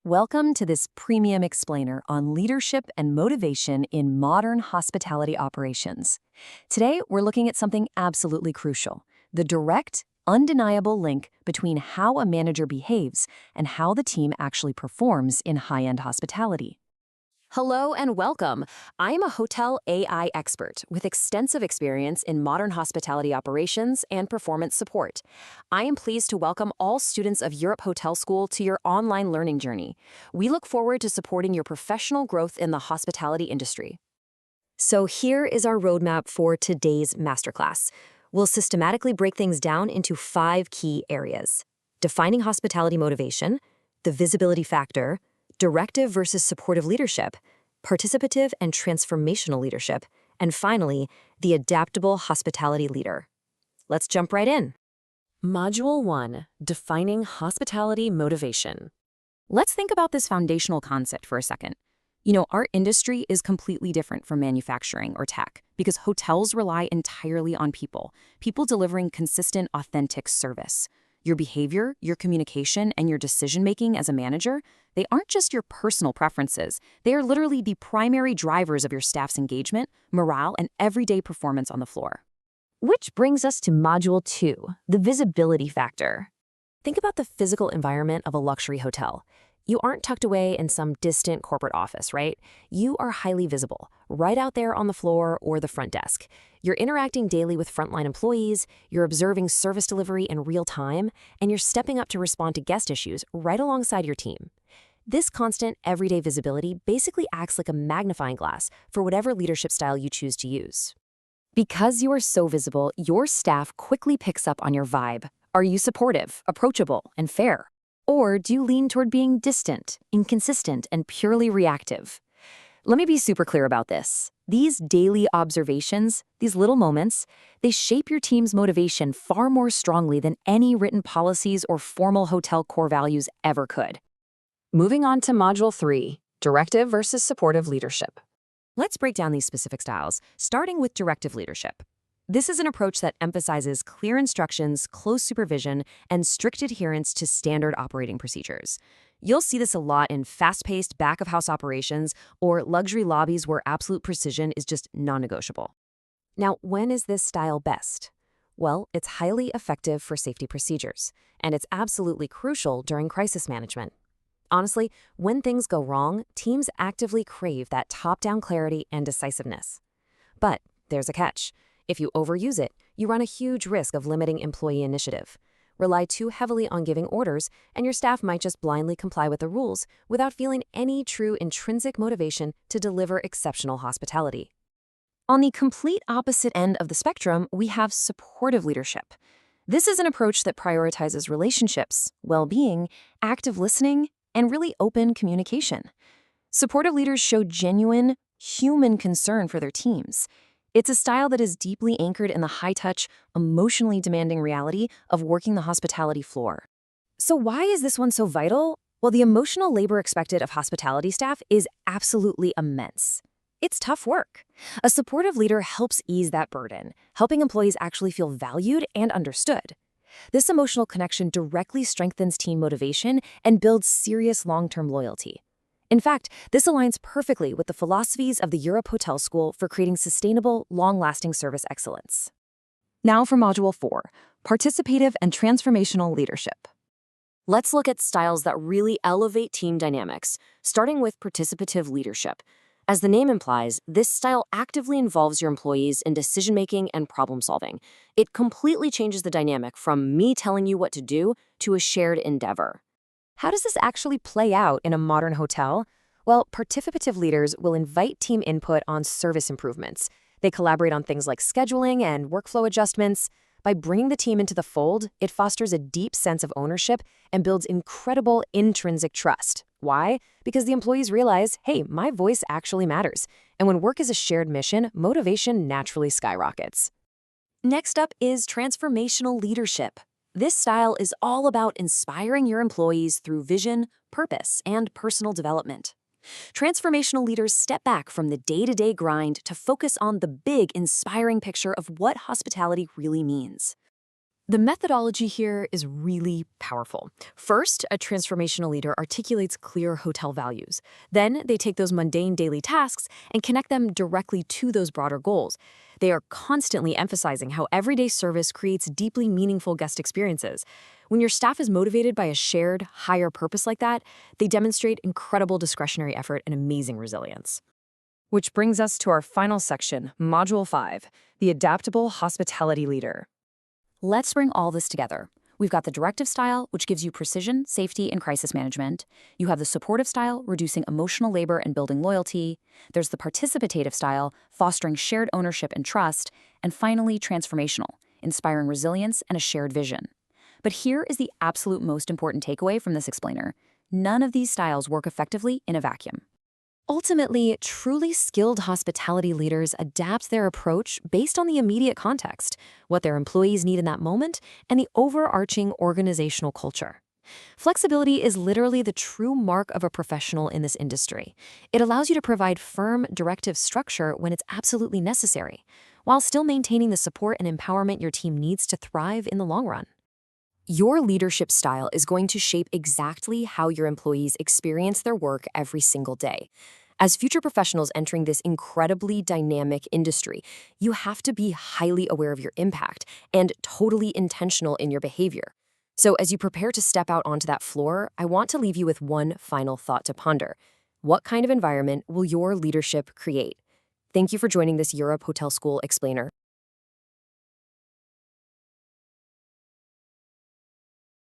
Welcome to this premium explainer on leadership and motivation in modern hospitality operations. Today, we're looking at something absolutely crucial, the direct, undeniable link between how a manager behaves and how the team actually performs in high-end hospitality. Hello and welcome. I'm a hotel AI expert with extensive experience in modern hospitality operations and performance support. I am pleased to welcome all students of Europe Hotel School to your online learning journey. We look forward to supporting your professional growth in the hospitality industry. So here is our roadmap for today's masterclass. We'll systematically break things down into 5 key areas: defining hospitality motivation, the visibility factor, directive versus supportive leadership, participative and transformational leadership, and finally, the adaptable hospitality leader. Let's jump right in. Module 1, Defining Hospitality Motivation. Let's think about this foundational concept for a second. Our industry is completely different from manufacturing or tech because hotels rely entirely on people delivering consistent, authentic service. Your behavior, your communication, and your decision-making as a manager, they aren't just your personal preferences. They are literally the primary drivers of your staff's engagement, morale, and everyday performance on the floor. Which brings us to Module 2, the visibility factor. Think about the physical environment of a luxury hotel. You aren't tucked away in some distant corporate office, right? You are highly visible, right out there on the floor or the front desk. You're interacting daily with frontline employees, you're observing service delivery in real time, and you're stepping up to respond to guest issues right alongside your team. This constant, everyday visibility basically acts like a magnifying glass for whatever leadership style you choose to use. Because you are so visible, your staff quickly picks up on your vibe. Are you supportive, approachable, and fair? Or do you lean toward being distant, inconsistent, and purely reactive? Let me be super clear about this. These daily observations, these little moments, they shape your team's motivation far more strongly than any written policies or formal hotel core values ever could. Moving on to Module 3, Directive versus Supportive Leadership. Let's break down these specific styles, starting with directive leadership. This is an approach that emphasizes clear instructions, close supervision, and strict adherence to standard operating procedures. You'll see this a lot in fast-paced back-of-house operations or luxury lobbies where absolute precision is just non-negotiable. Now, when is this style best? Well, it's highly effective for safety procedures, and it's absolutely crucial during crisis management. Honestly, when things go wrong, teams actively crave that top-down clarity and decisiveness. But there's a catch. If you overuse it, you run a huge risk of limiting employee initiative. Rely too heavily on giving orders, and your staff might just blindly comply with the rules without feeling any true intrinsic motivation to deliver exceptional hospitality. On the complete opposite end of the spectrum, we have supportive leadership. This is an approach that prioritizes relationships, well-being, active listening, and really open communication. Supportive leaders show genuine, human concern for their teams. It's a style that is deeply anchored in the high-touch, emotionally demanding reality of working the hospitality floor. So why is this one so vital? Well, the emotional labor expected of hospitality staff is absolutely immense. It's tough work. A supportive leader helps ease that burden, helping employees actually feel valued and understood. This emotional connection directly strengthens team motivation and builds serious long-term loyalty. In fact, this aligns perfectly with the philosophies of the Europe Hotel School for creating sustainable, long-lasting service excellence. Now for Module 4, Participative and Transformational Leadership. Let's look at styles that really elevate team dynamics, starting with participative leadership. As the name implies, this style actively involves your employees in decision-making and problem-solving. It completely changes the dynamic from me telling you what to do to a shared endeavor. How does this actually play out in a modern hotel? Well, participative leaders will invite team input on service improvements. They collaborate on things like scheduling and workflow adjustments. By bringing the team into the fold, it fosters a deep sense of ownership and builds incredible intrinsic trust. Why? Because the employees realize, hey, my voice actually matters. And when work is a shared mission, motivation naturally skyrockets. Next up is transformational leadership. This style is all about inspiring your employees through vision, purpose, and personal development. Transformational leaders step back from the day-to-day grind to focus on the big, inspiring picture of what hospitality really means. The methodology here is really powerful. First, a transformational leader articulates clear hotel values. Then, they take those mundane daily tasks and connect them directly to those broader goals. They are constantly emphasizing how everyday service creates deeply meaningful guest experiences. When your staff is motivated by a shared, higher purpose like that, they demonstrate incredible discretionary effort and amazing resilience. Which brings us to our final section, Module 5, the Adaptable Hospitality Leader. Let's bring all this together. We've got the directive style, which gives you precision, safety, and crisis management. You have the supportive style, reducing emotional labor and building loyalty. There's the participative style, fostering shared ownership and trust. And finally, transformational, inspiring resilience and a shared vision. But here is the absolute most important takeaway from this explainer. None of these styles work effectively in a vacuum. Ultimately, truly skilled hospitality leaders adapt their approach based on the immediate context, what their employees need in that moment, and the overarching organizational culture. Flexibility is literally the true mark of a professional in this industry. It allows you to provide firm, directive structure when it's absolutely necessary, while still maintaining the support and empowerment your team needs to thrive in the long run. Your leadership style is going to shape exactly how your employees experience their work every single day. As future professionals entering this incredibly dynamic industry, you have to be highly aware of your impact and totally intentional in your behavior. So as you prepare to step out onto that floor, I want to leave you with one final thought to ponder. What kind of environment will your leadership create? Thank you for joining this Europe Hotel School Explainer.